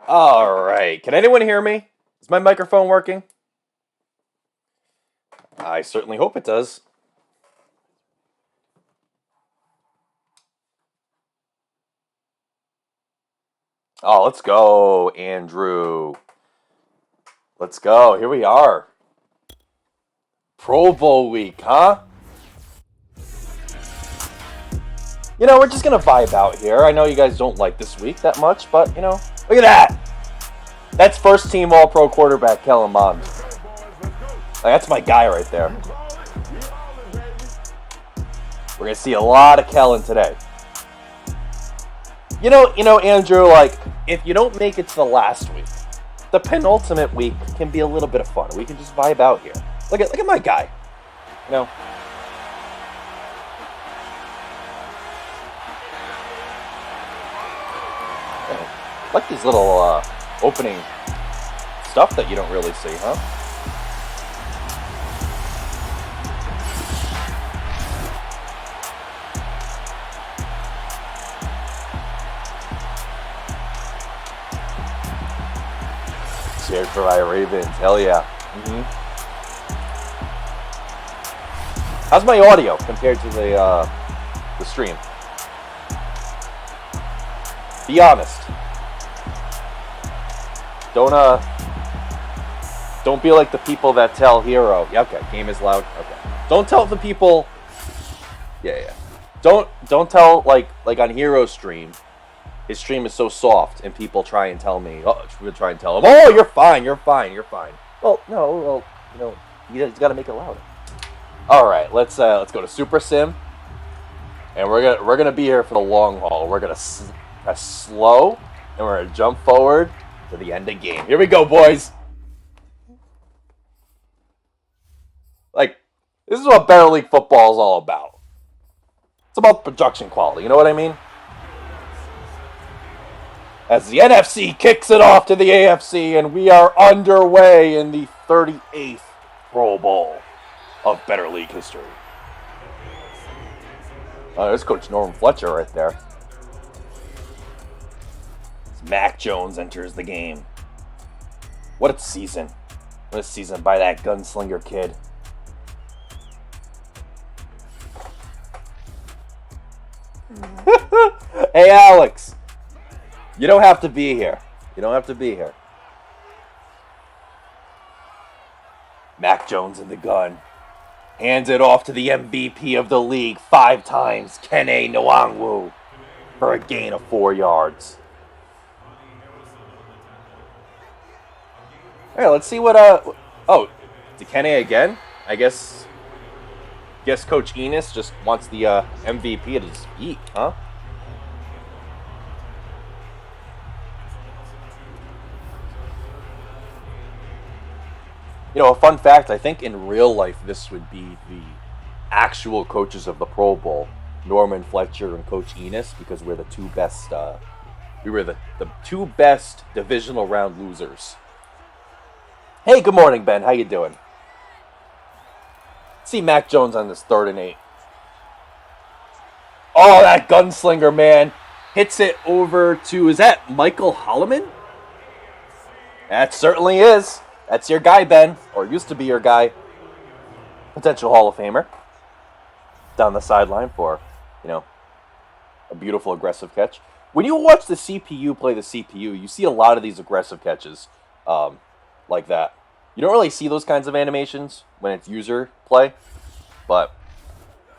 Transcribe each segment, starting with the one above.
All right. Can anyone hear me? Is my microphone working? I certainly hope it does. Oh, let's go, Andrew. Let's go. Here we are. Pro Bowl week, huh? We're just going to vibe out here. I know you guys don't like this week that much, but, look at that. That's first team All Pro quarterback Kellen Mond. That's my guy right there. We're going to see a lot of Kellen today. Andrew, if you don't make it to the last week, the penultimate week can be a little bit of fun. We can just vibe out here. Look at my guy. I like these little opening stuff that you don't really see, huh? Cheered for my Ravens. Hell yeah. How's my audio compared to the stream? Be honest. Don't be like the people that tell Hero. Yeah, okay, game is loud. Okay. Don't tell the people. Yeah. Don't tell like on Hero's stream. His stream is so soft, and people try and tell me. We'll try and tell him. Oh, you're fine. Well, no. Well, he's got to make it louder. All right, let's go to Super Sim, and we're gonna be here for the long haul. We're gonna press slow, and we're gonna jump forward to the end of game. Here we go, boys. This is what Better League football is all about. It's about production quality. You know what I mean? As the NFC kicks it off to the AFC, and we are underway in the 38th Pro Bowl of Better League history. There's Coach Norman Fletcher right there. As Mac Jones enters the game. What a season. What a season by that gunslinger kid. Hey, Alex. You don't have to be here. Mac Jones in the gun. Hands it off to the MVP of the league 5 times, Kene Nwangwu, for a gain of 4 yards. All right, let's see what to Kene again. I guess Coach Enos just wants the MVP to just eat, huh? A fun fact, I think in real life this would be the actual coaches of the Pro Bowl, Norman Fletcher and Coach Enos, because we're the two best the two best divisional round losers. Hey, good morning, Ben. How you doing? See Mac Jones on this 3rd and 8. Oh, that gunslinger, man. Hits it over to, is that Michael Holloman? That certainly is. That's your guy, Ben. Or used to be your guy. Potential Hall of Famer. Down the sideline for, a beautiful aggressive catch. When you watch the CPU play the CPU, you see a lot of these aggressive catches like that. You don't really see those kinds of animations when it's user play. But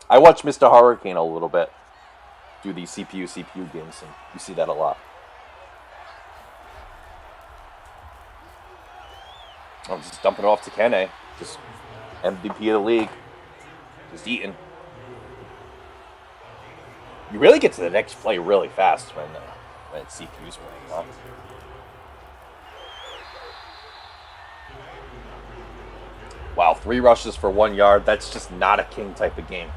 I watch Mr. Hurricane a little bit do these CPU games, and you see that a lot. I'm just dumping it off to Kene. Just MVP of the league. Just eating. You really get to the next play really fast when CPU's playing, huh? Wow, 3 rushes for 1 yard. That's just not a king type of game.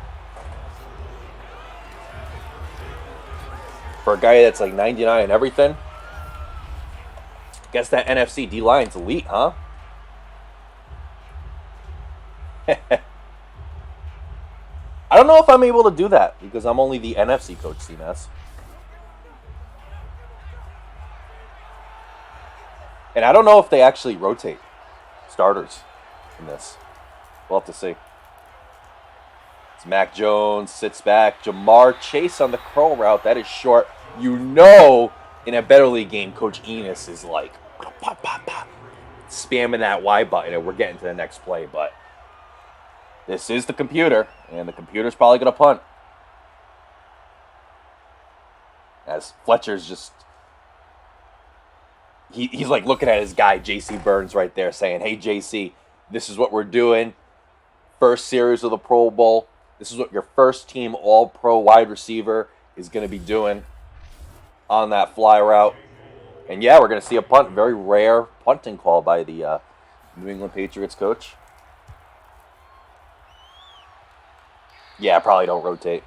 For a guy that's like 99 and everything, guess that NFC D-line's elite, huh? I don't know if I'm able to do that because I'm only the NFC coach, CMS. And I don't know if they actually rotate starters in this. We'll have to see. It's Mac Jones, sits back. Jamar Chase on the curl route. That is short. You know, in a Better League game, Coach Enos is like, pop, pop, pop, spamming that Y button, and we're getting to the next play. But this is the computer, and the computer's probably going to punt. As Fletcher's just... He's like looking at his guy, J.C. Burns, right there, saying, hey, J.C., this is what we're doing. First series of the Pro Bowl. This is what your first team All-Pro wide receiver is going to be doing on that fly route. And yeah, we're going to see a punt. Very rare punting call by the New England Patriots coach. Yeah, probably don't rotate.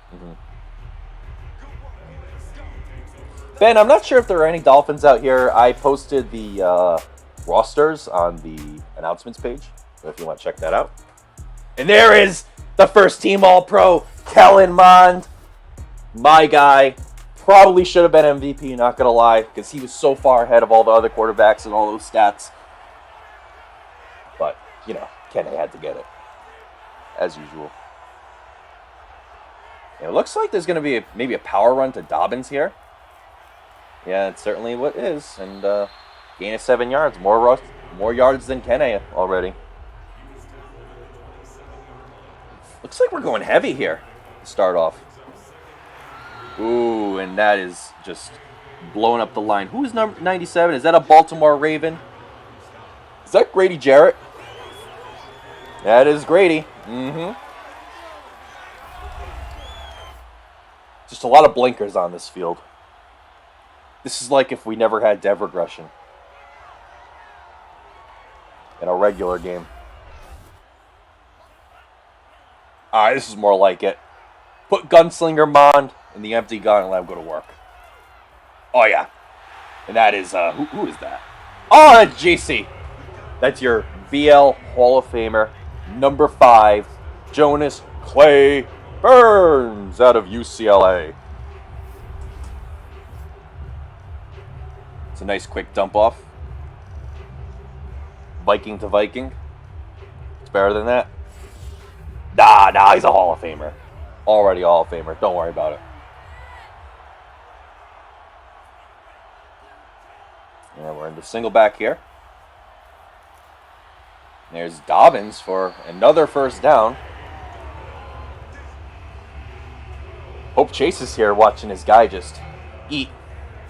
Ben, I'm not sure if there are any Dolphins out here. I posted the rosters on the announcements page, if you want to check that out. And there is the first team All-Pro, Kellen Mond. My guy. Probably should have been MVP, not going to lie, because he was so far ahead of all the other quarterbacks and all those stats. But, you know, Kenny had to get it, as usual. And it looks like there's going to be maybe a power run to Dobbins here. Yeah, it's certainly what it is. And gain of 7 yards. More yards than Kenny already. Looks like we're going heavy here to start off. Ooh, and that is just blowing up the line. Who's number 97? Is that a Baltimore Raven? Is that Grady Jarrett? That is Grady. Just a lot of blinkers on this field. This is like if we never had dev regression in a regular game. Alright, this is more like it. Put Gunslinger Mond in the empty gun and let him go to work. Oh, yeah. And that is, who is that? Oh, that's JC. That's your BL Hall of Famer, number 5, Jonas Clay Burns out of UCLA. It's a nice quick dump off. Viking to Viking. It's better than that. Nah, he's a Hall of Famer. Already a Hall of Famer. Don't worry about it. And we're in the single back here. There's Dobbins for another first down. Hope Chase is here watching his guy just eat.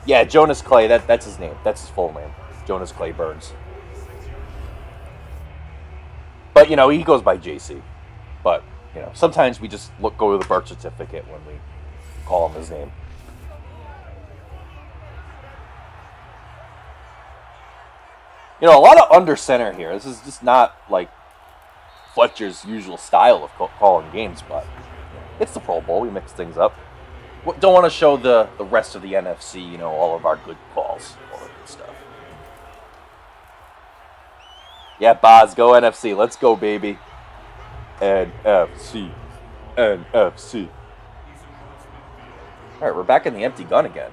Yeah, Jonas Clay, that's his name. That's his full name. Jonas Clay Burns. But, you know, he goes by JC. But, you know, sometimes we just go to the birth certificate when we call him his name. You know, a lot of under center here. This is just not like Fletcher's usual style of calling games, but it's the Pro Bowl. We mix things up. Don't want to show the rest of the NFC, you know, all of our good calls, all that good stuff. Yeah, Boz, go NFC. Let's go, baby. NFC. NFC. All right, we're back in the empty gun again.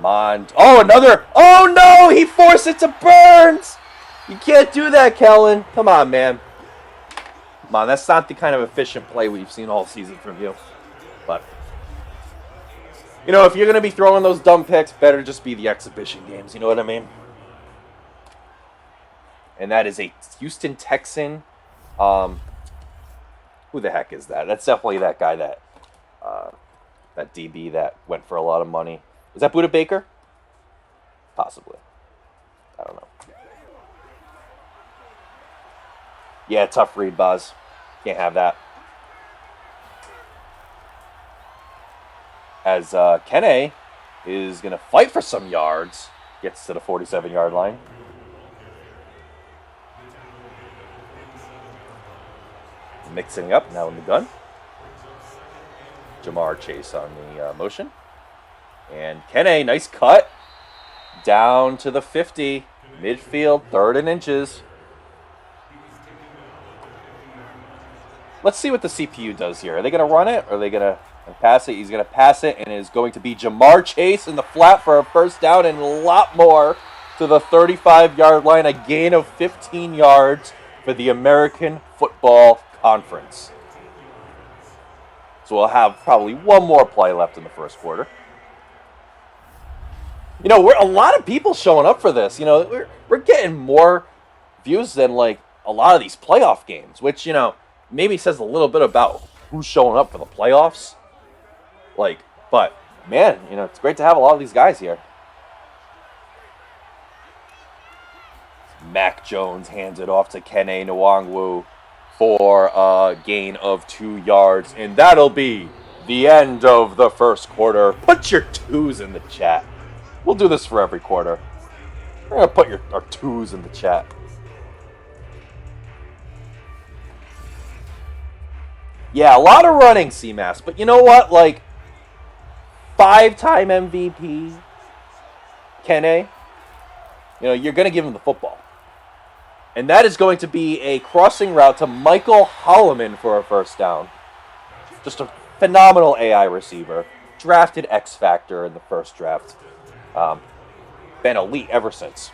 Mond. Oh, another. Oh, no. He forced it to Burns. You can't do that, Kellen. Come on, man. Come on. That's not the kind of efficient play we've seen all season from you. But, you know, if you're going to be throwing those dumb picks, better just be the exhibition games. You know what I mean? And that is a Houston Texan. Who the heck is that? That's definitely that guy that DB that went for a lot of money. Is that Buda Baker? Possibly. I don't know. Yeah, tough read, Boz. Can't have that. As Kene is going to fight for some yards. Gets to the 47-yard line. Mixing up now in the gun. Jamar Chase on the motion. And Kene, nice cut. Down to the 50. Midfield, 3rd and inches. Let's see what the CPU does here. Are they going to run it? Or are they going to Pass it. He's going to pass it, and it is going to be Ja'Marr Chase in the flat for a first down and a lot more to the 35-yard line. A gain of 15 yards for the American Football Conference. So we'll have probably one more play left in the first quarter. You know, we're a lot of people showing up for this. You know, we're getting more views than like a lot of these playoff games, which, you know, maybe says a little bit about who's showing up for the playoffs. Like, but man, you know, it's great to have a lot of these guys here. Mac Jones hands it off to Kene Nwangwu for a gain of 2 yards, and that'll be the end of the first quarter. Put your twos in the chat. We'll do this for every quarter. We're going to put our twos in the chat. Yeah, a lot of running, CMAS, but you know what? Like, 5-time MVP, Kene, you know, you're going to give him the football. And that is going to be a crossing route to Michael Holloman for a first down. Just a phenomenal AI receiver. Drafted X Factor in the first draft. Been elite ever since.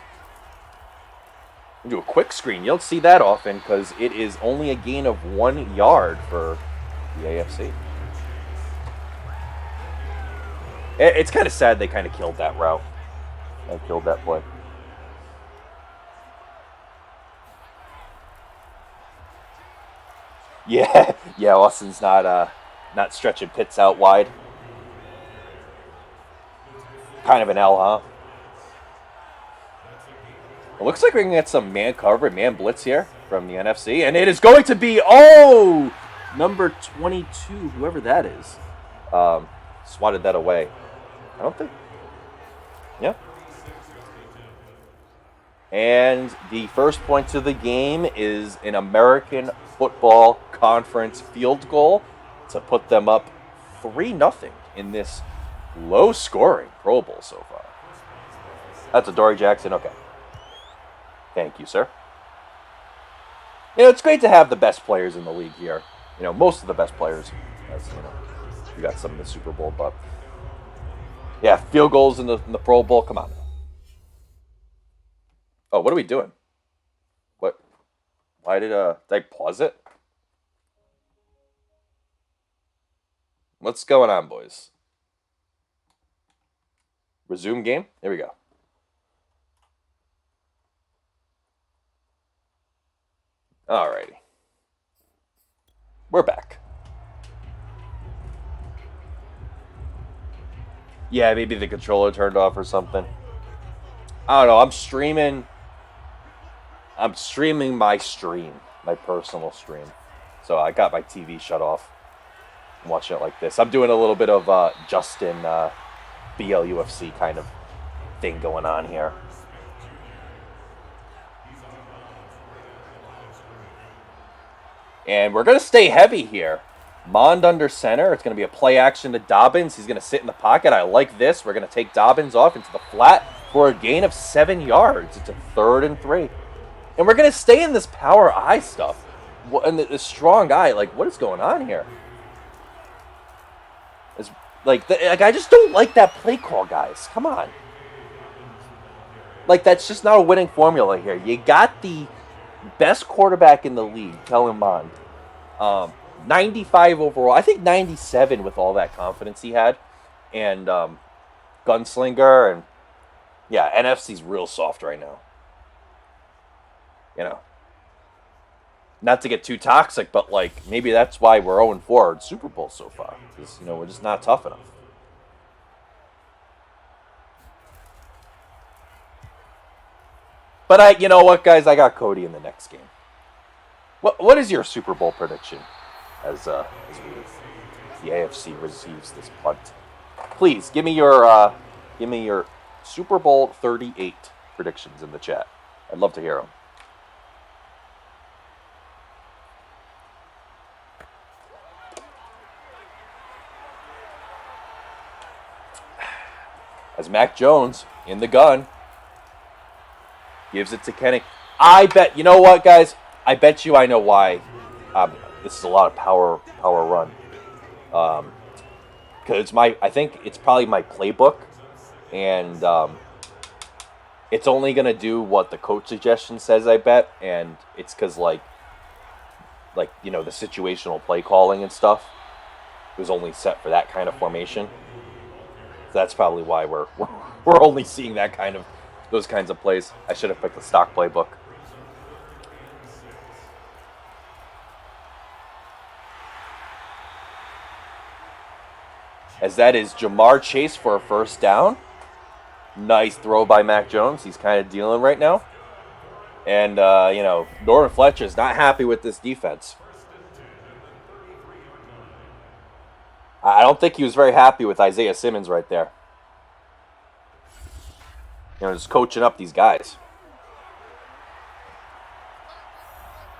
We'll do a quick screen. You don't see that often because it is only a gain of 1 yard for the AFC. It's kind of sad they kind of killed that route. They killed that play. Yeah, Austin's not stretching Pitts out wide. Kind of an L, huh? It looks like we can get some man cover, man blitz here from the NFC, and it is going to be number 22, whoever that is, swatted that away. I don't think. Yeah. And the first point of the game is an American Football Conference field goal to put them up 3-0 in this low-scoring Pro Bowl so far. That's Adoree Jackson. Okay. Thank you, sir. You know, it's great to have the best players in the league here. You know, most of the best players. As, you know, you got some in the Super Bowl, but yeah, field goals in the Pro Bowl. Come on. Oh, what are we doing? What? Why did I pause it? What's going on, boys? Resume game? There we go. Alrighty. We're back. Yeah, maybe the controller turned off or something. I don't know. I'm streaming my stream, my personal stream. So I got my TV shut off. I'm watching it like this. I'm doing a little bit of Justin BLUFC kind of thing going on here. And we're going to stay heavy here. Mond under center. It's going to be a play action to Dobbins. He's going to sit in the pocket. I like this. We're going to take Dobbins off into the flat for a gain of 7 yards. It's a 3rd and 3. And we're going to stay in this power eye stuff. And the strong eye. Like, what is going on here? It's like I just don't like that play call, guys. Come on. Like, that's just not a winning formula here. You got the best quarterback in the league, Kellen Mond. 95 overall. I think 97 with all that confidence he had. And gunslinger. And yeah, NFC's real soft right now. You know. Not to get too toxic, but like maybe that's why we're 0-4 in Super Bowl so far. Because, you know, we're just not tough enough. But you know what, guys? I got Cody in the next game. What is your Super Bowl prediction as the AFC receives this punt? Please give me your Super Bowl 38 predictions in the chat. I'd love to hear them. As Mac Jones in the gun gives it to Kenny. I bet, you know what, guys? I bet you I know why. This is a lot of power run. because I think it's probably my playbook, and it's only gonna do what the coach suggestion says, I bet, and it's because like the situational play calling and stuff was only set for that kind of formation. So that's probably why we're only seeing those kinds of plays. I should have picked the stock playbook. As that is Ja'Marr Chase for a first down. Nice throw by Mac Jones. He's kind of dealing right now. And, Norman Fletcher's not happy with this defense. I don't think he was very happy with Isaiah Simmons right there. Just coaching up these guys.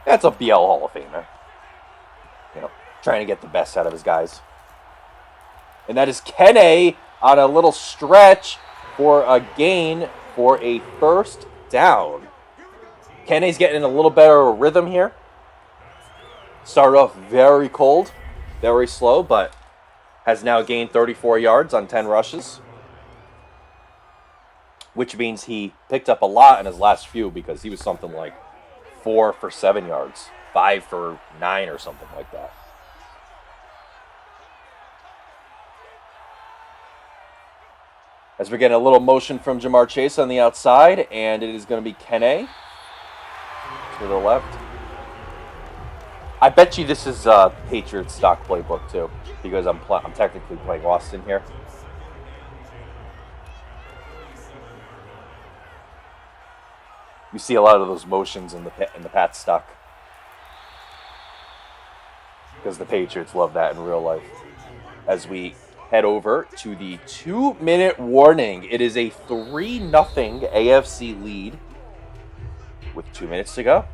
That's a BL Hall of Famer. Trying to get the best out of his guys. And that is Kene on a little stretch for a gain for a first down. Kene's getting in a little better of a rhythm here. Started off very cold, very slow, but has now gained 34 yards on 10 rushes. Which means he picked up a lot in his last few because he was something like 4 for 7 yards, 5 for 9 or something like that. As we're getting a little motion from Ja'Marr Chase on the outside, and it is going to be Kene to the left. I bet you this is Patriots stock playbook too, because I'm technically playing Austin here. You see a lot of those motions in the Pats stock, because the Patriots love that in real life. As we head over to the 2-minute warning. It is a 3-0 AFC lead with 2 minutes to go.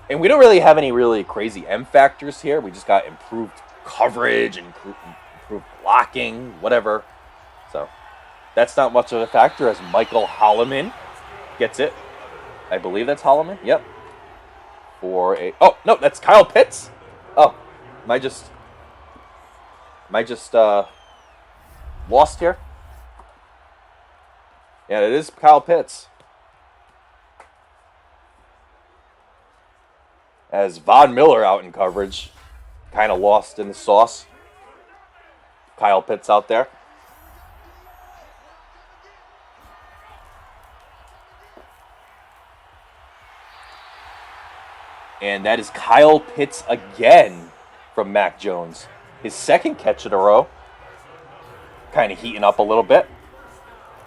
And we don't really have any really crazy M factors here. We just got improved coverage, and improved blocking, whatever. So that's not much of a factor as Michael Holloman gets it. I believe that's Holloman. Yep. Oh, no, that's Kyle Pitts. Oh, am I just lost here? Yeah, it is Kyle Pitts. As Von Miller out in coverage, kind of lost in the sauce. Kyle Pitts out there. And that is Kyle Pitts again from Mac Jones. His second catch in a row. Kind of heating up a little bit.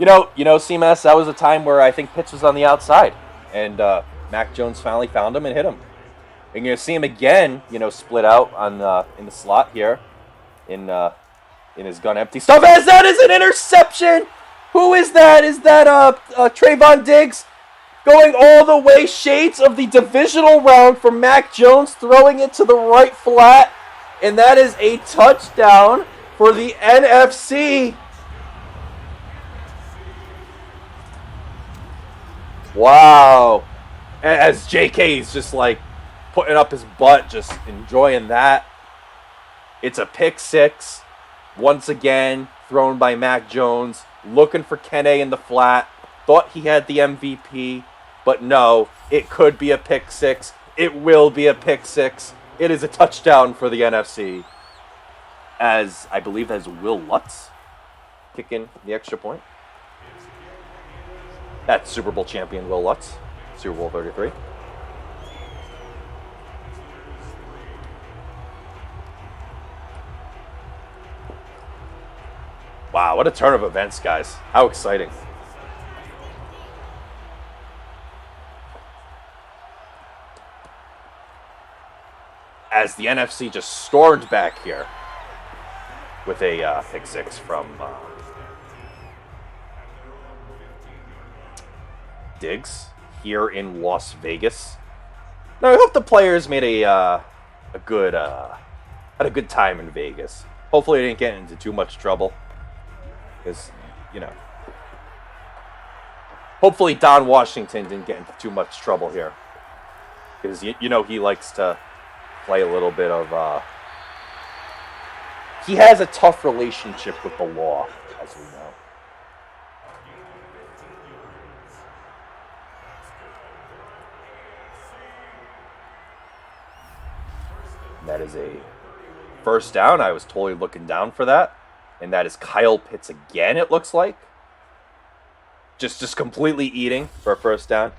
You know, CMS, that was a time where I think Pitts was on the outside. And Mac Jones finally found him and hit him. And you're going to see him again, split out on in the slot here. In his gun empty stuff. As that is an interception! Who is that? Is that Trayvon Diggs? Going all the way, shades of the divisional round for Mac Jones, throwing it to the right flat. And that is a touchdown for the NFC. Wow. As JK is just like putting up his butt, just enjoying that. It's a pick six. Once again, thrown by Mac Jones. Looking for Kene in the flat. Thought he had the MVP. But no, it could be a pick six. It will be a pick six. It is a touchdown for the NFC. As I believe that's Will Lutz kicking the extra point. That's Super Bowl champion Will Lutz. Super Bowl 33. Wow, what a turn of events, guys. How exciting. As the NFC just stormed back here with a pick six from Diggs here in Las Vegas. Now, I hope the players made had a good time in Vegas. Hopefully, they didn't get into too much trouble, because hopefully Don Washington didn't get into too much trouble here, because he likes to play a little bit of... he has a tough relationship with the law, as we know. And that is a first down. I was totally looking down for that. And that is Kyle Pitts again, it looks like. Just completely eating for a first down.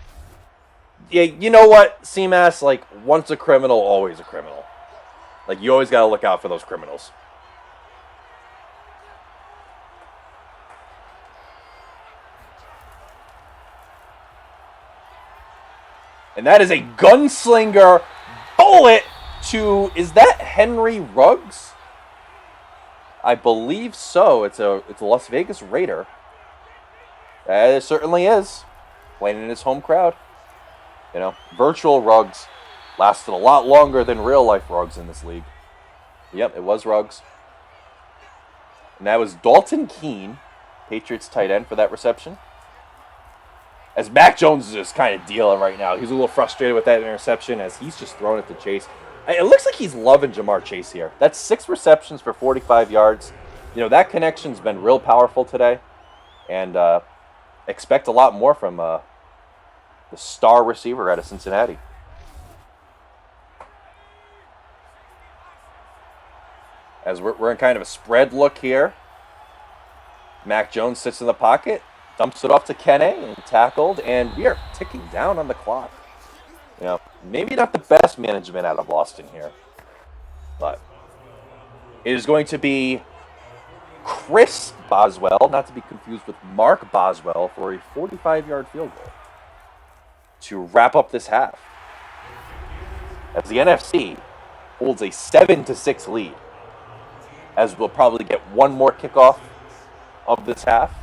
Yeah, you know what, CMAS? Like, once a criminal, always a criminal. Like, you always got to look out for those criminals. And that is a gunslinger bullet to... Is that Henry Ruggs? I believe so. It's a Las Vegas Raider. It certainly is. Playing in his home crowd. You know, virtual Ruggs lasted a lot longer than real-life Ruggs in this league. Yep, it was Ruggs. And that was Dalton Keene, Patriots tight end, for that reception. As Mac Jones is just kind of dealing right now. He's a little frustrated with that interception as he's just throwing it to Chase. It looks like he's loving Jamar Chase here. That's 6 receptions for 45 yards. You know, that connection's been real powerful today. And expect a lot more from the star receiver out of Cincinnati. As we're in kind of a spread look here. Mac Jones sits in the pocket, dumps it off to Kene and tackled, and we are ticking down on the clock. You know, maybe not the best management out of Boston here, but it is going to be Chris Boswell, not to be confused with Mark Boswell, for a 45-yard field goal to wrap up this half. As the NFC holds a 7-6 lead, as we'll probably get one more kickoff of this half,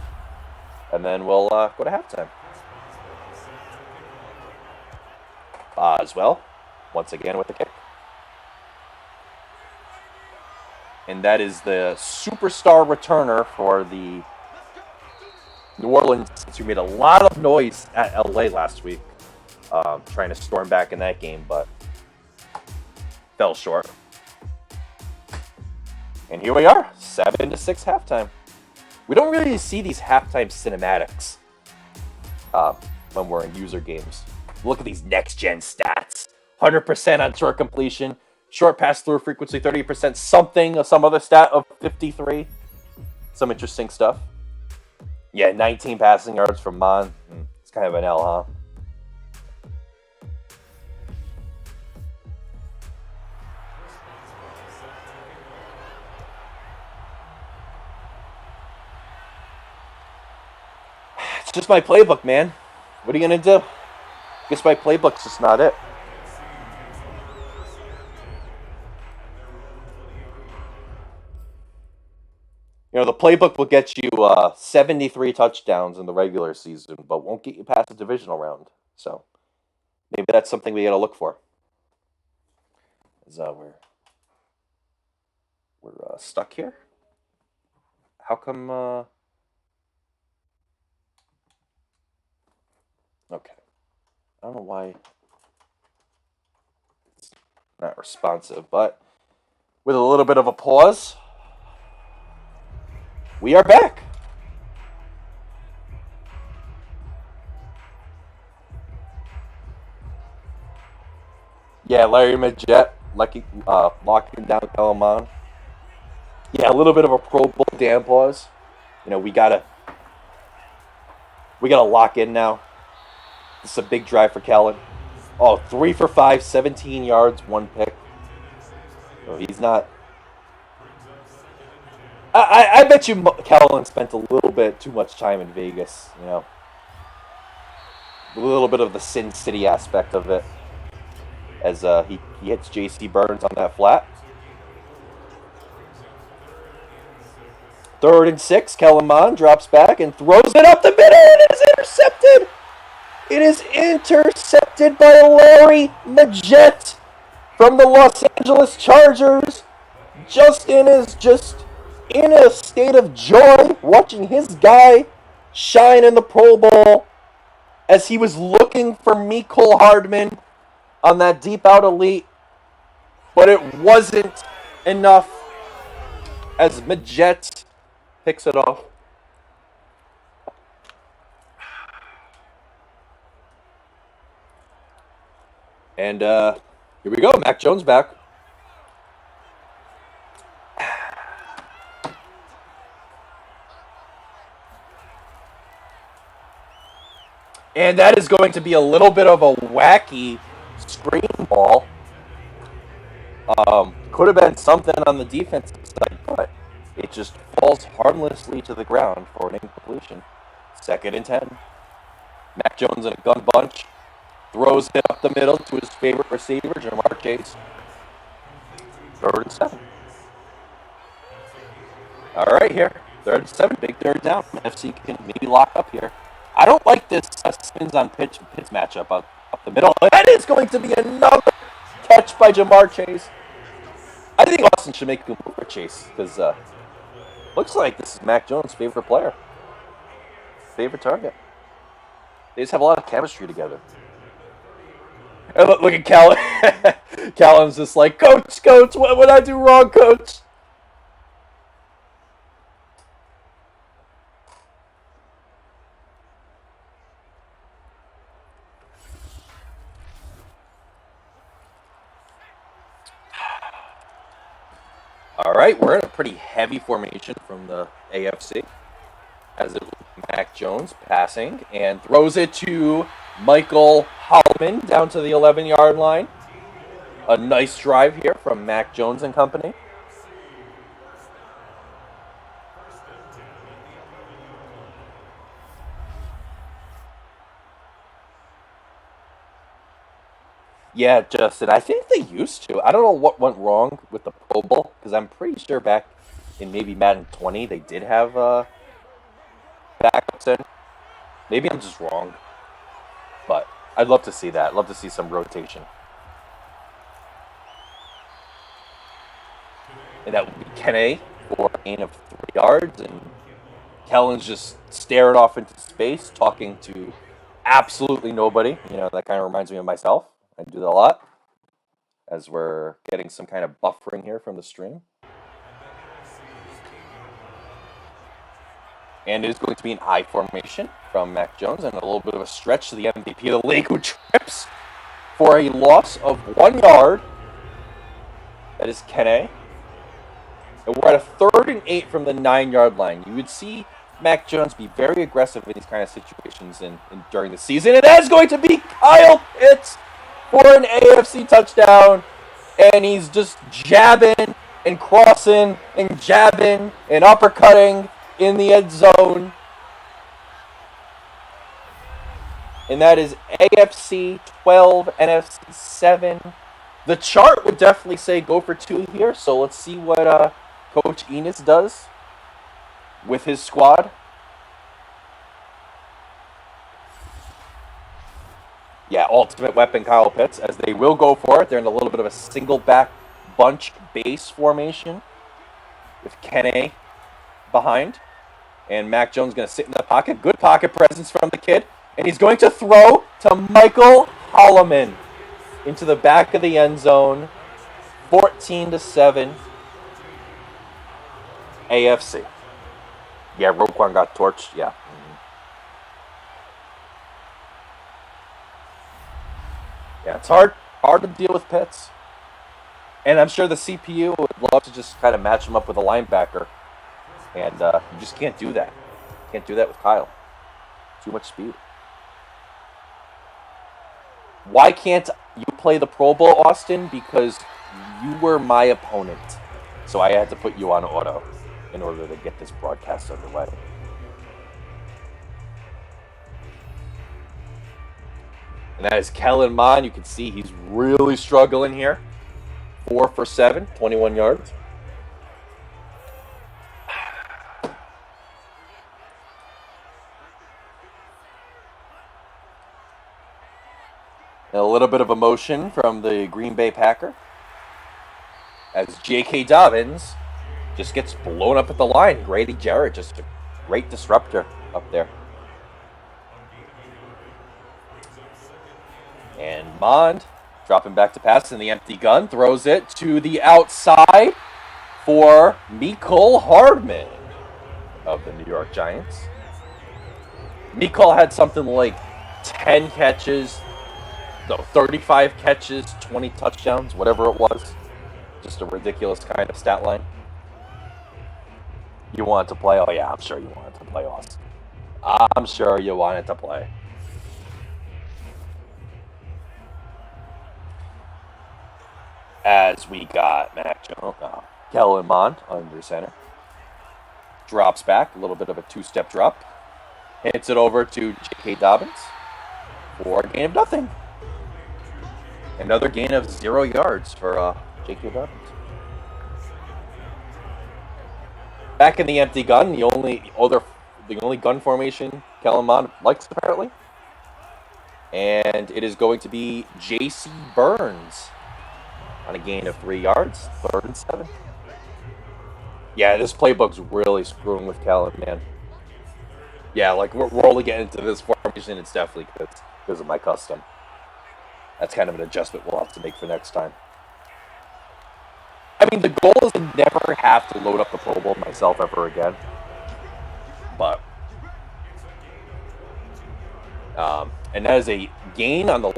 and then we'll go to halftime. Boswell, once again with the kick. And that is the superstar returner for the New Orleans, who made a lot of noise at LA last week, trying to storm back in that game, but fell short. And here we are, 7-6 halftime. We don't really see these halftime cinematics when we're in user games. Look at these next-gen stats. 100% on short completion, short pass through frequency, 30%, some other stat of 53. Some interesting stuff. Yeah, 19 passing yards from Mon. It's kind of an L, huh? It's just my playbook, man. What are you going to do? Guess my playbook's just not it. You know, the playbook will get you 73 touchdowns in the regular season, but won't get you past the divisional round. So maybe that's something we got to look for. As we're stuck here. How come? Okay, I don't know why it's not responsive, but with a little bit of a pause, we are back. Yeah, Larry Majette locking down Kellerman. Yeah, a little bit of a Pro Bowl damn pause. You know, we gotta lock in now. This is a big drive for Kellen. Oh, 3 for 5, 17 yards, 1 pick. So he's not... I bet you Kellen spent a little bit too much time in Vegas, you know. A little bit of the Sin City aspect of it. As he hits J.C. Burns on that flat. 3rd and 6, Kellen Mond drops back and throws it up the middle, and it is intercepted! It is intercepted by Larry Majette from the Los Angeles Chargers. Justin is just in a state of joy watching his guy shine in the Pro Bowl as he was looking for Mecole Hardman on that deep out elite. but it wasn't enough as Majet picks it off. And here we go. Mac Jones back. And that is going to be a little bit of a wacky screen ball. Could have been something on the defensive side, but it just falls harmlessly to the ground for an incompletion. 2nd and 10. Mac Jones in a gun bunch. Throws it up the middle to his favorite receiver, Ja'Marr Chase. 3rd and 7. All right, here. 3rd and 7. Big 3rd down. NFC can maybe lock up here. I don't like this spins on pitch matchup up the middle. That is going to be another catch by Ja'Marr Chase. I think Austin should make a move for Chase because looks like this is Mac Jones' favorite player. Favorite target. They just have a lot of chemistry together. And look at Callum. Callum's just like, Coach, what would I do wrong, Coach? All right, we're in a pretty heavy formation from the AFC. As it Mac Jones passing and throws it to Michael Holloman down to the 11-yard line. A nice drive here from Mac Jones and company. Yeah, Justin, I think they used to. I don't know what went wrong with the Pro Bowl, because I'm pretty sure back in maybe Madden 20 they did have backups in. Maybe I'm just wrong. But I'd love to see that. I'd love to see some rotation. And that would be Kene for a gain of 3 yards. And Kellen's just staring off into space, talking to absolutely nobody. You know, that kind of reminds me of myself. I do that a lot as we're getting some kind of buffering here from the stream. And it is going to be an I formation from Mac Jones and a little bit of a stretch to the MVP of the league who trips for a loss of 1 yard. That is Kene. And we're at a 3rd and 8 from the 9-yard line. You would see Mac Jones be very aggressive in these kind of situations during the season. And that is going to be Kyle Pitts for an AFC touchdown. And he's just jabbing and crossing and jabbing and uppercutting in the end zone. And that is AFC 12, NFC 7. The chart would definitely say go for 2 here. So let's see what Coach Enos does with his squad. Yeah, ultimate weapon Kyle Pitts, as they will go for it. They're in a little bit of a single back bunch base formation with Kene behind. And Mac Jones going to sit in the pocket. Good pocket presence from the kid. And he's going to throw to Michael Holloman into the back of the end zone. 14-7. AFC. Yeah, Roquan got torched. Yeah. Yeah, it's hard to deal with Pitts. And I'm sure the CPU would love to just kind of match him up with a linebacker. And you just can't do that. Can't do that with Kyle. Too much speed. Why can't you play the Pro Bowl, Austin? Because you were my opponent. So I had to put you on auto in order to get this broadcast underway. And that is Kellen Mond. You can see he's really struggling here. 4 for 7, 21 yards. And a little bit of emotion from the Green Bay Packer as J.K. Dobbins just gets blown up at the line. Grady Jarrett, just a great disruptor up there. And Mond Dropping back to pass in the empty gun. Throws it to the outside for Mecole Hardman of the New York Giants. Mecole had something like 10 catches, 35 catches, 20 touchdowns, whatever it was. Just a ridiculous kind of stat line. You wanted to play? Oh, yeah, I'm sure you wanted to play, Austin. I'm sure you wanted to play. As we got Mac Jones, Kellen Mond under center. Drops back, a little bit of a two-step drop. Hits it over to J.K. Dobbins for a gain of nothing. Another gain of 0 yards for J.K. Dobbins. Back in the empty gun, the only gun formation Kellen Mond likes apparently. And it is going to be J.C. Burns on a gain of 3 yards, 3rd and 7. Yeah, this playbook's really screwing with Kellen, man. Yeah, like we're only getting into this formation. It's definitely because of my custom. That's kind of an adjustment we'll have to make for next time. I mean, the goal is to never have to load up the Pro Bowl myself ever again. But, and that is a gain on the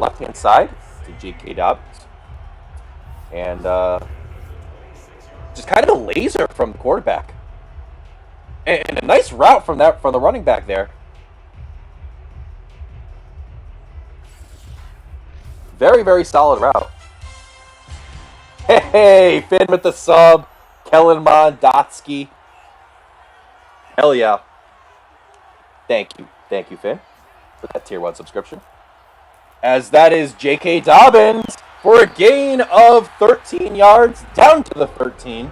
left-hand side to J.K. Dobbins. And just kind of a laser from the quarterback. And a nice route from the running back there. Very, very solid route. Hey, Finn with the sub. Kellen Mondotsky. Hell yeah. Thank you, Finn, for that Tier 1 subscription. As that is J.K. Dobbins for a gain of 13 yards, down to the 13.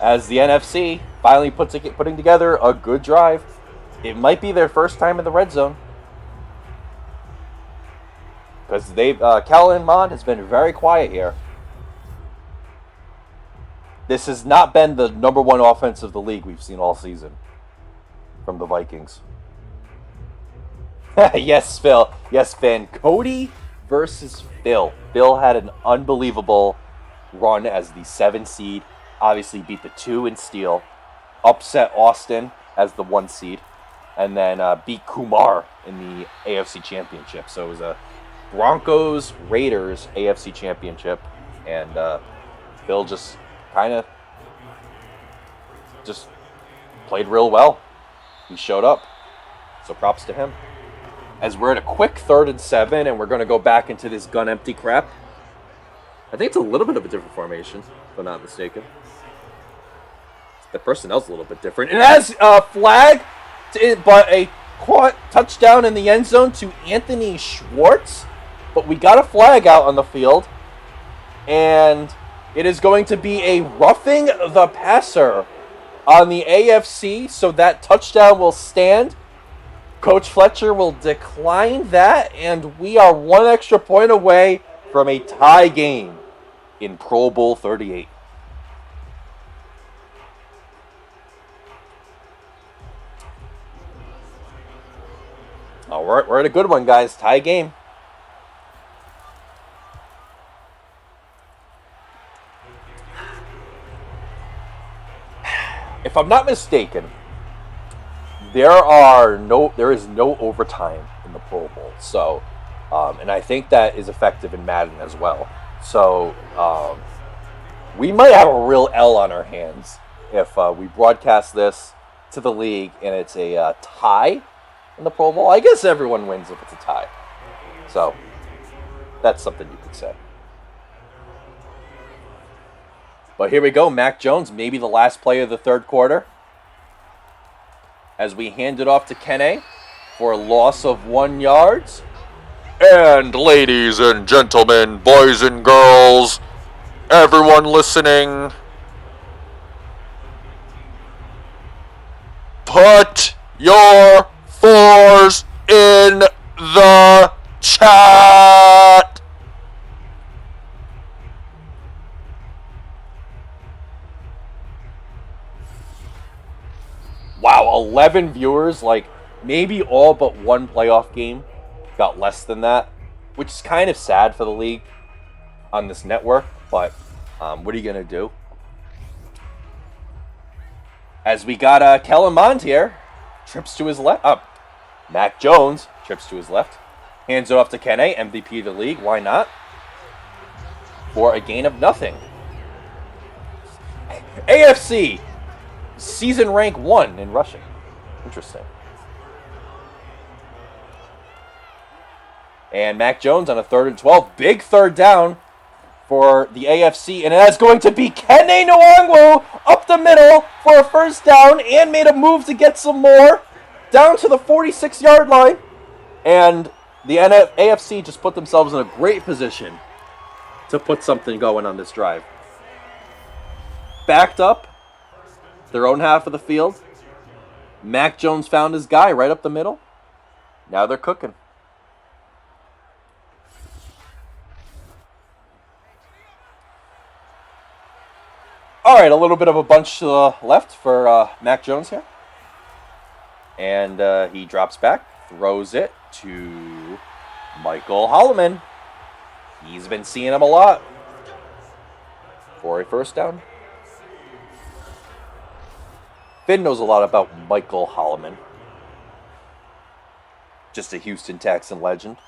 As the NFC finally putting together a good drive. It might be their first time in the red zone. Because Kellen Mond has been very quiet here. This has not been the number one offense of the league we've seen all season from the Vikings. Yes, Phil. Yes, Finn. Cody versus Phil. Phil had an unbelievable run as the 7 seed. Obviously beat the 2 in Steel. Upset Austin as the 1 seed. And then beat Kumar in the AFC Championship. So it was a Broncos-Raiders AFC Championship. And Phil just kind of just played real well. He showed up. So props to him. As we're at a quick 3rd and 7, and we're going to go back into this gun empty crap. I think it's a little bit of a different formation, if I'm not mistaken. The personnel's a little bit different. It has a flag, but a caught touchdown in the end zone to Anthony Schwartz. But we got a flag out on the field. And it is going to be a roughing the passer on the AFC, so that touchdown will stand. Coach Fletcher will decline that, and we are 1 extra point away from a tie game in Pro Bowl 38. Oh, we're in a good one, guys. Tie game. If I'm not mistaken, there is no overtime in the Pro Bowl. So, and I think that is effective in Madden as well. So, we might have a real L on our hands if we broadcast this to the league and it's a tie in the Pro Bowl. I guess everyone wins if it's a tie. So, that's something you could say. But here we go. Mac Jones, maybe the last play of the 3rd quarter. As we hand it off to Kene for a loss of 1 yard. And ladies and gentlemen, boys and girls, everyone listening, put your 4s in the chat. Wow, 11 viewers, like maybe all but one playoff game got less than that, which is kind of sad for the league. on this network, but what are you going to do? As we got Kellen Mond here, trips to his left. Mac Jones trips to his left. Hands it off to Kene, MVP of the league. Why not? For a gain of nothing. AFC, season rank 1 in rushing. Interesting. And Mac Jones on a 3rd and 12. Big third down for the AFC. And that's going to be Kene Nwangwu up the middle for a first down and made a move to get some more down to the 46-yard line. And the AFC just put themselves in a great position to put something going on this drive. Backed up their own half of the field. Mac Jones found his guy right up the middle. Now they're cooking. All right, a little bit of a bunch left for Mac Jones here. And he drops back, throws it to Michael Holloman. He's been seeing him a lot for a first down. Finn knows a lot about Michael Holloman. Just a Houston Texan legend.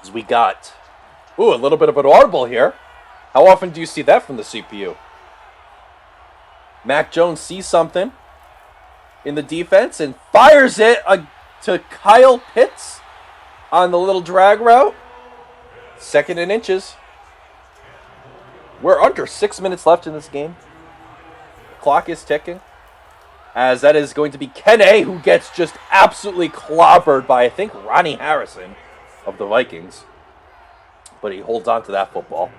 As we got, a little bit of an audible here. How often do you see that from the CPU? Mac Jones sees something in the defense and fires it to Kyle Pitts on the little drag route. 2nd and inches. We're under 6 minutes left in this game. Clock is ticking. As that is going to be Kene, who gets just absolutely clobbered by, I think, Ronnie Harrison of the Vikings. But he holds on to that football.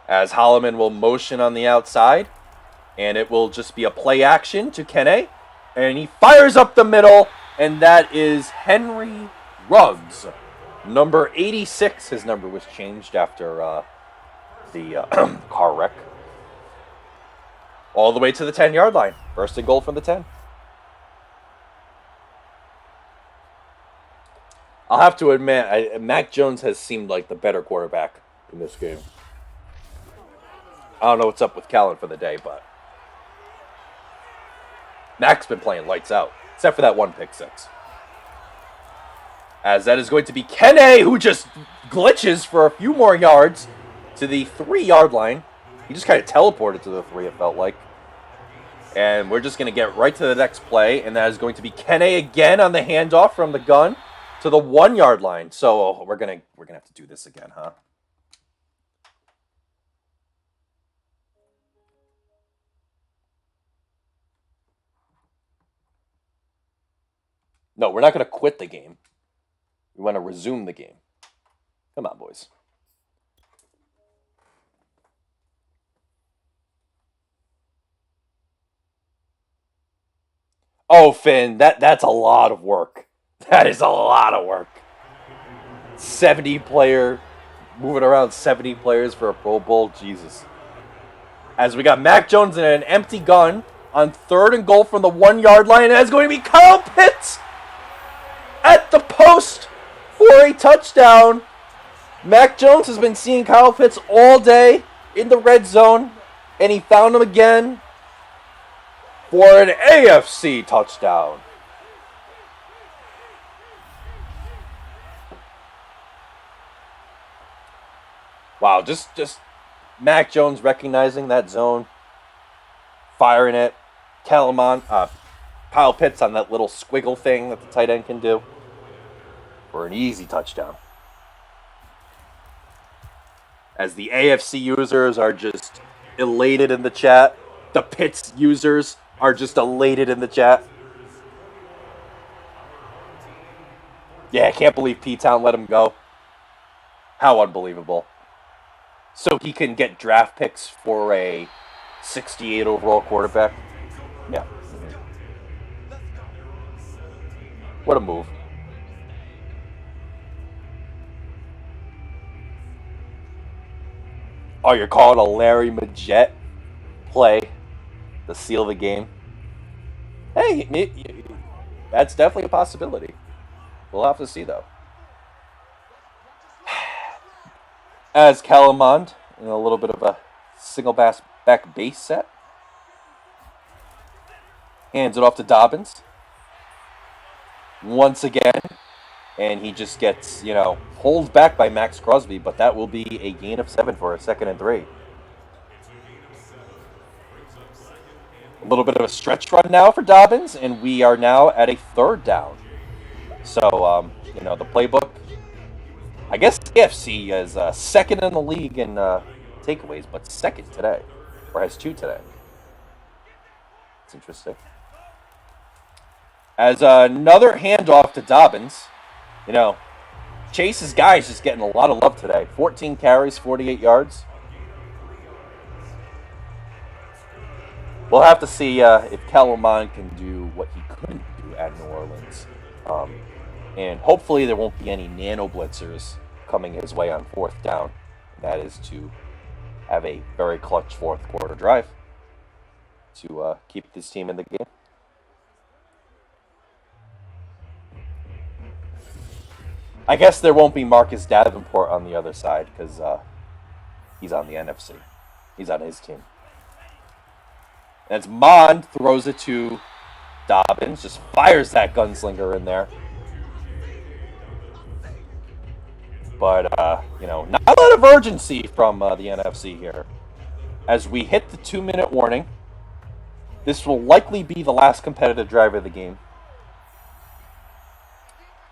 As Holloman will motion on the outside. And it will just be a play action to Kene. And he fires up the middle. And that is Henry Ruggs. Number 86. His number was changed after the car wreck. All the way to the 10-yard line. 1st and goal from the 10. I'll have to admit, Mac Jones has seemed like the better quarterback in this game. I don't know what's up with Callan for the day, but Mac's been playing lights out, except for that one pick six. As that is going to be Kene, who just glitches for a few more yards to the 3-yard line. He just kind of teleported to the 3, it felt like. And we're just going to get right to the next play, and that is going to be Kene again on the handoff from the gun to the 1-yard line. So we're gonna have to do this again, huh? No, we're not going to quit the game. We want to resume the game. Come on, boys. Oh, Finn, that's a lot of work. That is a lot of work. 70-player, moving around 70 players for a Pro Bowl. Jesus. As we got Mac Jones in an empty gun on 3rd and goal from the 1-yard line. And that's going to be Kyle Pitts at the post for a touchdown. Mac Jones has been seeing Kyle Pitts all day in the red zone. And he found him again for an AFC touchdown. Wow, just Mac Jones recognizing that zone, firing it. Kyle Pitts on that little squiggle thing that the tight end can do for an easy touchdown. As the AFC users are just elated in the chat, the Pitts users are just elated in the chat. Yeah, I can't believe P-Town let him go. How unbelievable. So he can get draft picks for a 68 overall quarterback. Yeah. What a move. Oh, you're calling a Larry Majette play to seal the game. Hey, that's definitely a possibility. We'll have to see, though. As Calamond in a little bit of a single back base set. Hands it off to Dobbins. Once again. And he just gets, pulled back by Max Crosby, but that will be a gain of 7 for a 2nd and 3. A little bit of a stretch run now for Dobbins, and we are now at a 3rd down. So, the playbook, I guess AFC is 2nd in the league in takeaways, but 2nd today, or has 2 today. It's interesting. As another handoff to Dobbins, Chase's guy is just getting a lot of love today. 14 carries, 48 yards. We'll have to see if Calamond can do what he couldn't do at New Orleans. And hopefully there won't be any nano blitzers coming his way on 4th down. That is to have a very clutch 4th quarter drive to keep this team in the game. I guess there won't be Marcus Davenport on the other side because he's on the NFC. He's on his team. As Mond throws it to Dobbins, just fires that gunslinger in there. But, not a lot of urgency from the NFC here. As we hit the 2-minute warning, this will likely be the last competitive drive of the game.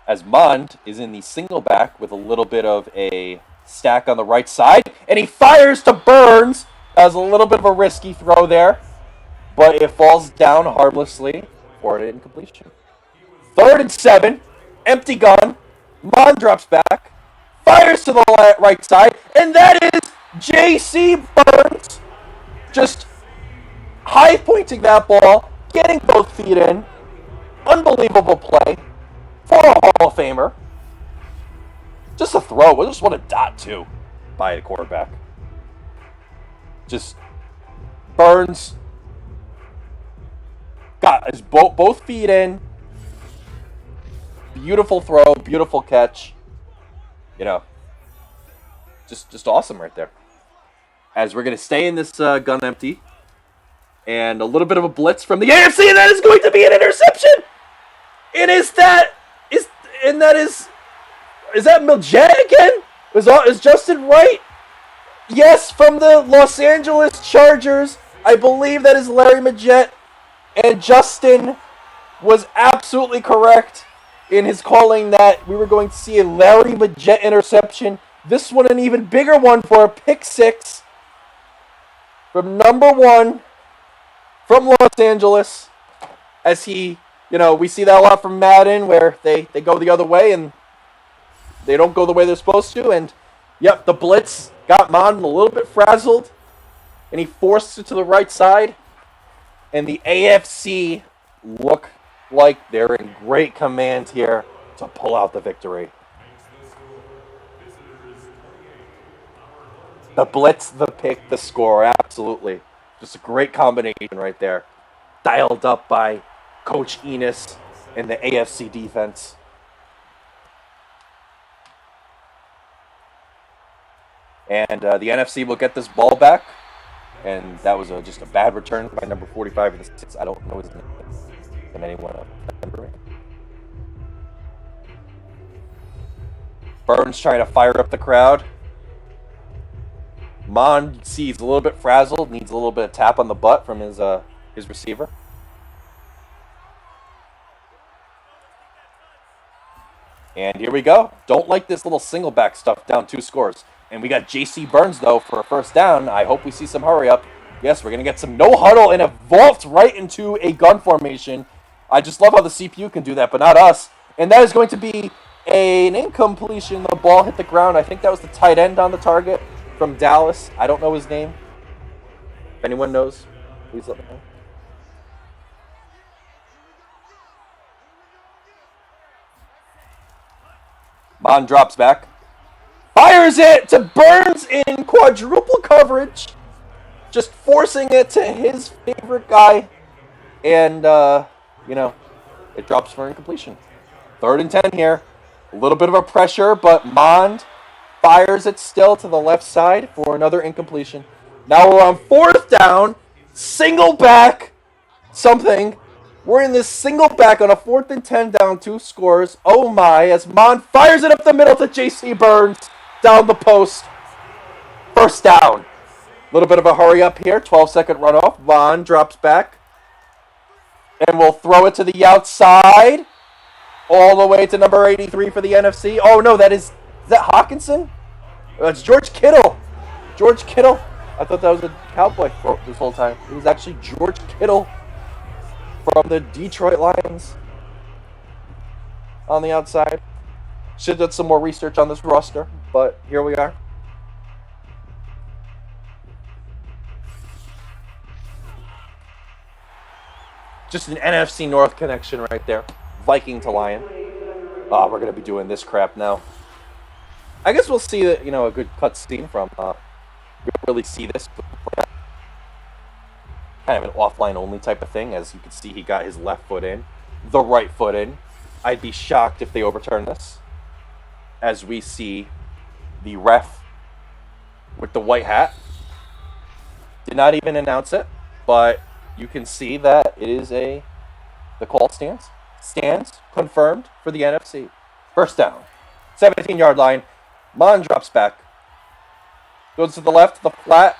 As Mond is in the single back with a little bit of a stack on the right side. And he fires to Burns. That was a little bit of a risky throw there. But it falls down harmlessly for an incompletion. 3rd and 7. Empty gun. Mond drops back. Fires to the right side. And that is J.C. Burns. Just high-pointing that ball. Getting both feet in. Unbelievable play. For a Hall of Famer. Just a throw. Just what a dot, too, by a quarterback. Just Burns got his both feet in. Beautiful throw. Beautiful catch. Just awesome right there. As we're going to stay in this gun empty. And a little bit of a blitz from the AFC, and that is going to be an interception! And is that Miljet again? Is Justin right? Yes, from the Los Angeles Chargers. I believe that is Larry Miljet. And Justin was absolutely correct in his calling that we were going to see a Larry Miljet interception. This one an even bigger one for a pick 6 from number 1 from Los Angeles. As he, we see that a lot from Madden where they go the other way and they don't go the way they're supposed to. And, yep, the blitz got Mond a little bit frazzled. And he forced it to the right side. And the AFC look like they're in great command here to pull out the victory. The blitz, the pick, the score, absolutely. Just a great combination right there. Dialed up by Coach Enos and the AFC defense. And the NFC will get this ball back. And that was just a bad return by number 45 of the six. I don't know his name. Can anyone remember it? Burns trying to fire up the crowd. Mond sees a little bit frazzled, needs a little bit of tap on the butt from his receiver. And here we go. Don't like this little single back stuff down 2 scores. And we got J.C. Burns, though, for a first down. I hope we see some hurry up. Yes, we're going to get some no huddle and evolved right into a gun formation. I just love how the CPU can do that, but not us. And that is going to be an incompletion. The ball hit the ground. I think that was the tight end on the target from Dallas. I don't know his name. If anyone knows, please let me know. Mond drops back. Fires it to Burns in quadruple coverage. just forcing it to his favorite guy. And, it drops for incompletion. 3rd and 10 here. A little bit of a pressure, but Mond fires it still to the left side for another incompletion. Now we're on 4th down. Single back. Something. We're in this single back on a 4th and 10 down, 2 scores. Oh my, as Mond fires it up the middle to J.C. Burns. Down the post. 1st down. A little bit of a hurry up here. 12-second runoff. Mond drops back. And we'll throw it to the outside. All the way to number 83 for the NFC. Oh no, is that Hawkinson? It's George Kittle. George Kittle. I thought that was a Cowboy for this whole time. It was actually George Kittle from the Detroit Lions on the outside. Should have done some more research on this roster, but here we are. Just an NFC North connection right there. Viking to Lion. Oh, we're going to be doing this crap now. I guess we'll see a good cut scene from, we don't really see this, but kind of an offline only type of thing. As you can see, he got his left foot in, the right foot in. I'd be shocked if they overturn this. As we see the ref with the white hat. Did not even announce it, but you can see that it is the call stands. Confirmed for the NFC. 1st down. 17-yard line. Mond drops back. Goes to the left, the flat.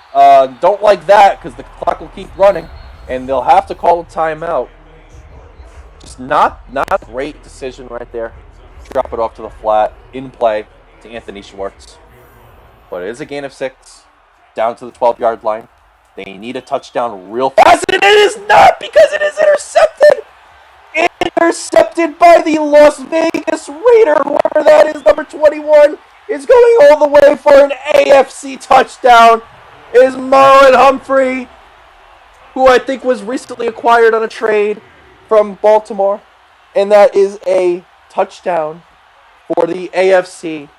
Don't like that because the clock will keep running. And they'll have to call a timeout. Just not a great decision right there. Drop it off to the flat. In play to Anthony Schwartz. But it is a gain of 6. Down to the 12-yard line. They need a touchdown real fast. And it is not because it is intercepted. Intercepted by the Las Vegas Raider, whoever that is, number 21, is going all the way for an AFC touchdown. Is Marlon Humphrey, who I think was recently acquired on a trade from Baltimore. And that is a touchdown for the AFC.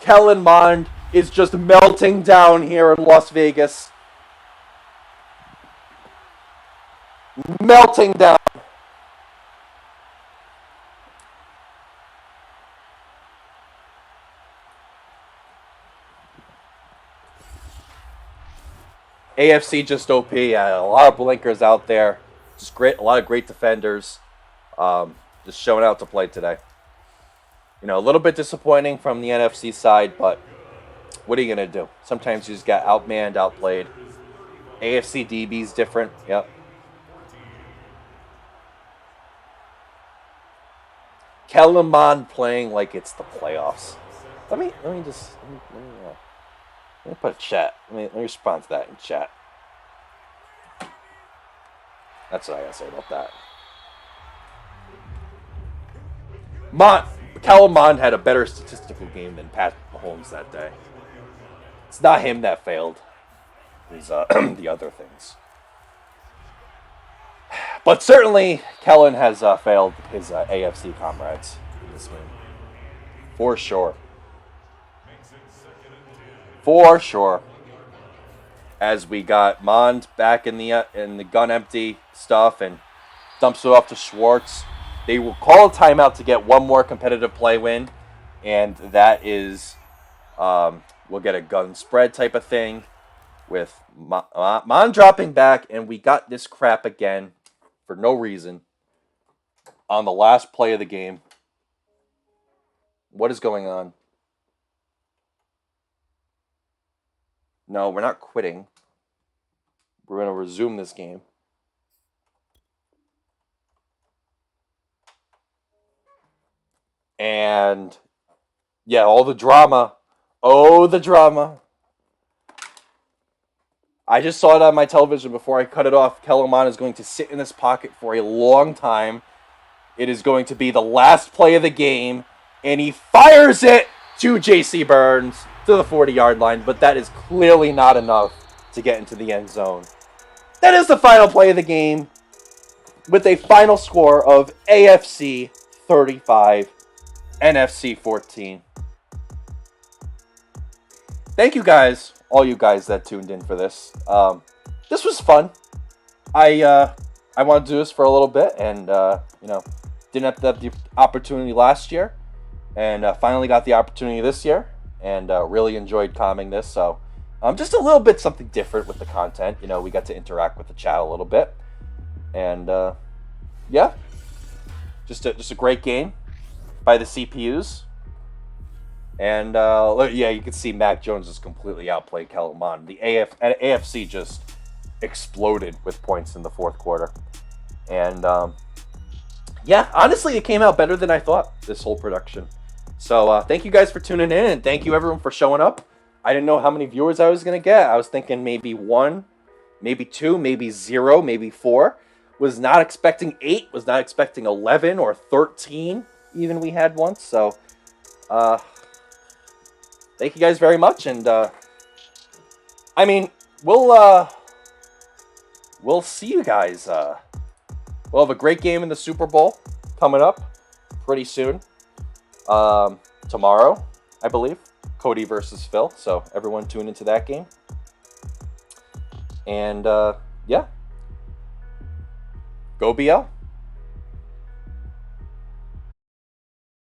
Kellen Mond is just melting down here in Las Vegas. Melting down. AFC just OP. A lot of blinkers out there. Just great. A lot of great defenders. Just showing out to play today. A little bit disappointing from the NFC side, but what are you going to do? Sometimes you just got outmanned, outplayed. AFC DB's different. Yep. Kellen Mond playing like it's the playoffs. Let me put a chat. Let me respond to that in chat. That's what I gotta say about that. Kellen Mond had a better statistical game than Pat Mahomes that day. It's not him that failed. It's the other things. But certainly, Kellen has failed his AFC comrades in this win. For sure. For sure. As we got Mond back in the gun empty stuff and dumps it off to Schwartz. They will call a timeout to get one more competitive play win. And that is, we'll get a gun spread type of thing with Mond dropping back. And we got this crap again for no reason on the last play of the game. What is going on? No, we're not quitting. We're going to resume this game. And, yeah, all the drama. Oh, the drama. I just saw it on my television before I cut it off. Kellen Mond is going to sit in this pocket for a long time. It is going to be the last play of the game. And he fires it to J.C. Burns to the 40-yard line. But that is clearly not enough to get into the end zone. That is the final play of the game with a final score of AFC 35, NFC 14. Thank you guys, all you guys that tuned in for this. this was fun. I want to do this for a little bit, and you know, didn't have the opportunity last year, and finally got the opportunity this year, and really enjoyed calming this. So, just a little bit something different with the content. You know, we got to interact with the chat a little bit, and yeah, just a great game by the CPUs. And yeah, you can see Mac Jones has completely outplayed Kellen Mond. The AFC just exploded with points in the fourth quarter. And yeah, honestly, it came out better than I thought, this whole production. So thank you guys for tuning in, and thank you everyone for showing up. I didn't know how many viewers I was going to get. I was thinking maybe 1, maybe 2, maybe 0, maybe 4. Was not expecting 8, was not expecting 11 or 13 even we had once. So thank you guys very much, and I mean, we'll see you guys. We'll have a great game in the Super Bowl coming up pretty soon. Tomorrow, I believe, Cody versus Phil. So everyone tune into that game. And yeah, go BL.